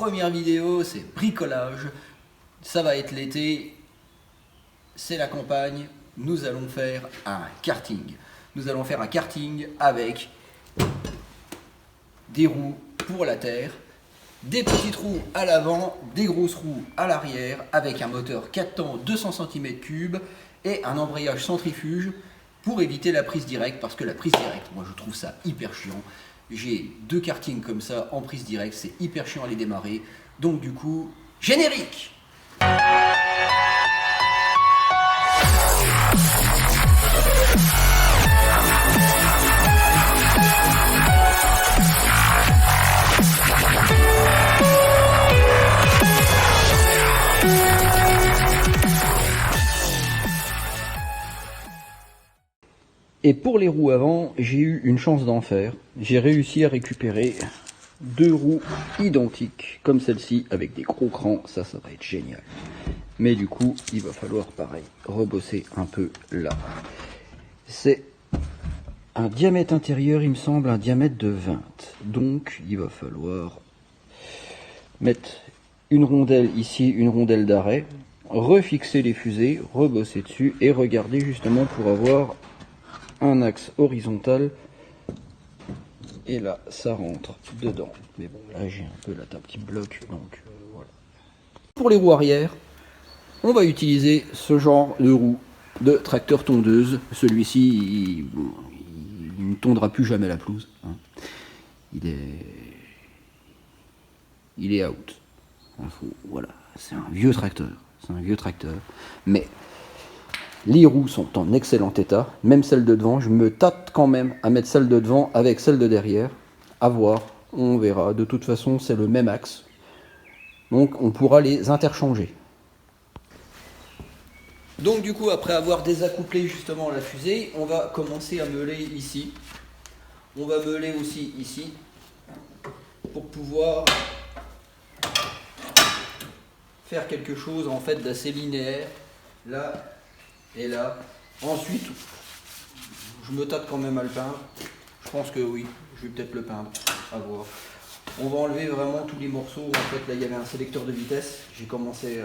première vidéo, c'est bricolage. Ça va être l'été, c'est la campagne. Nous allons faire un karting. Nous allons faire un karting avec des roues pour la terre, des petites roues à l'avant, des grosses roues à l'arrière, avec un moteur 4 temps 200 cm3 et un embrayage centrifuge pour éviter la prise directe, parce que la prise directe, moi je trouve ça hyper chiant. J'ai 2 kartings comme ça en prise directe, c'est hyper chiant à les démarrer. Donc du coup, générique! Et pour les roues avant, j'ai eu une chance d'enfer. J'ai réussi à récupérer 2 roues identiques, comme celle-ci, avec des gros crans. Ça va être génial. Mais du coup, il va falloir, pareil, rebosser un peu là. C'est un diamètre intérieur, il me semble, un diamètre de 20. Donc, il va falloir mettre une rondelle ici, une rondelle d'arrêt, refixer les fusées, rebosser dessus et regarder justement pour avoir un axe horizontal, et là ça rentre dedans. Mais bon, là j'ai un peu la table qui me bloque, donc voilà. Pour les roues arrière, on va utiliser ce genre de roue de tracteur tondeuse. Celui-ci, il ne tondra plus jamais la pelouse, hein. Il est out. Voilà, c'est un vieux tracteur. C'est un vieux tracteur, mais les roues sont en excellent état, même celle de devant. Je me tâte quand même à mettre celle de devant avec celle de derrière. À voir, on verra. De toute façon, c'est le même axe. Donc, on pourra les interchanger. Donc, du coup, après avoir désaccouplé justement la fusée, on va commencer à meuler ici. On va meuler aussi ici pour pouvoir faire quelque chose en fait d'assez linéaire. Là et là. Ensuite, je me tâte quand même à le peindre. Je pense que oui, je vais peut-être le peindre. À voir. On va enlever vraiment tous les morceaux. En fait, là, il y avait un sélecteur de vitesse. J'ai commencé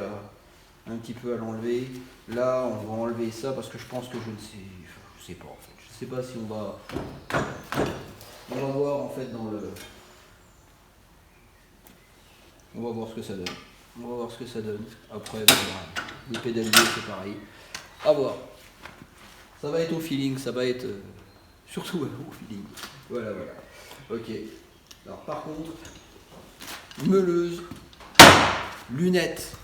un petit peu à l'enlever. Là, on va enlever ça parce que je pense que je sais pas en fait. Je sais pas si on va voir en fait dans le. On va voir ce que ça donne. On va voir ce que ça donne. Après, les pédaliers, c'est pareil. À voir. Ça va être au feeling, ça va être surtout au feeling. Voilà. Ok. Alors par contre, meuleuse, lunettes.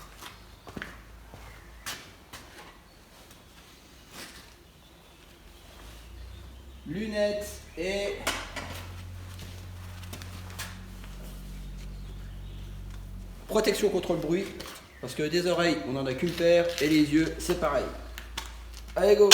Lunettes et protection contre le bruit. Parce que des oreilles, on n'en a qu'une paire, et les yeux, c'est pareil. Allez, go!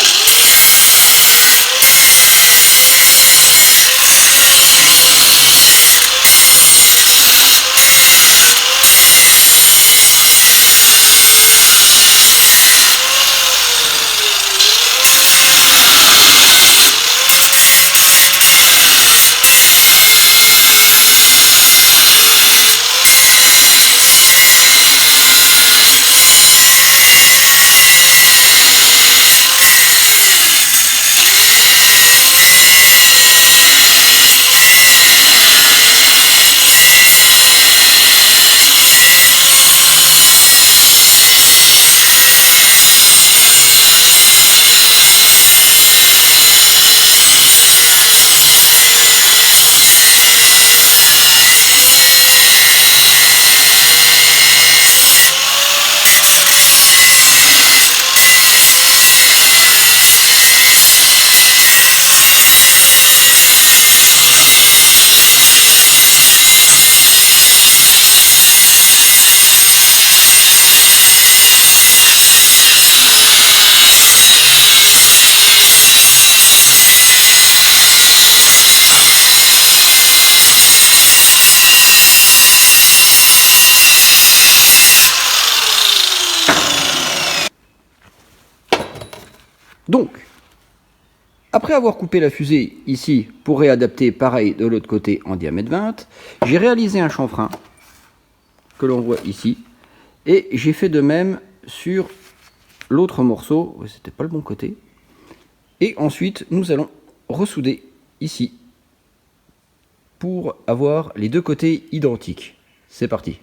Donc, après avoir coupé la fusée ici pour réadapter pareil de l'autre côté en diamètre 20, j'ai réalisé un chanfrein que l'on voit ici. Et j'ai fait de même sur l'autre morceau, c'était pas le bon côté. Et ensuite, nous allons ressouder ici pour avoir les deux côtés identiques. C'est parti.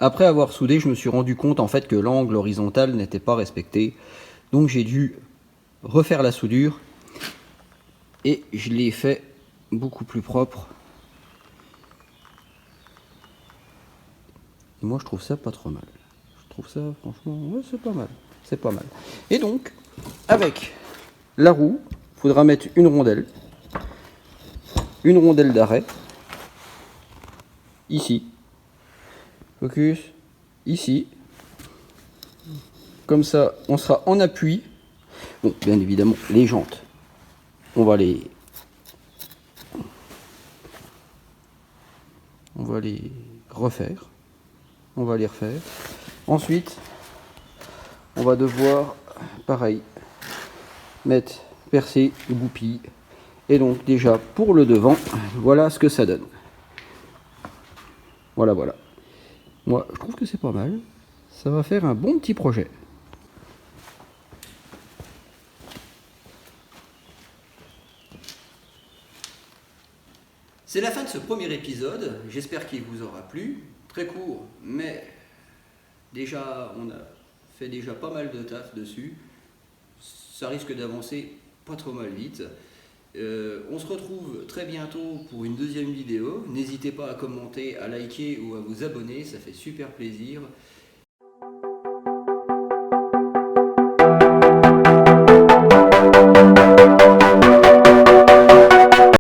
Après avoir soudé, je me suis rendu compte en fait que l'angle horizontal n'était pas respecté. Donc j'ai dû refaire la soudure et je l'ai fait beaucoup plus propre. Et moi je trouve ça pas trop mal. Je trouve ça franchement, ouais, c'est pas mal. C'est pas mal. Et donc, avec la roue, il faudra mettre une rondelle d'arrêt, ici. Focus, ici. Comme ça, on sera en appui. Bon, bien évidemment, les jantes, on va les refaire. On va les refaire. Ensuite, on va devoir, pareil, mettre, percer, goupille. Et donc, déjà, pour le devant, voilà ce que ça donne. Voilà, voilà. Moi, je trouve que c'est pas mal. Ça va faire un bon petit projet. C'est la fin de ce premier épisode. J'espère qu'il vous aura plu. très court, mais déjà on a fait déjà pas mal de taf dessus. Ça risque d'avancer pas trop mal vite. On se retrouve très bientôt pour une deuxième vidéo. N'hésitez pas à commenter, à liker ou à vous abonner, ça fait super plaisir.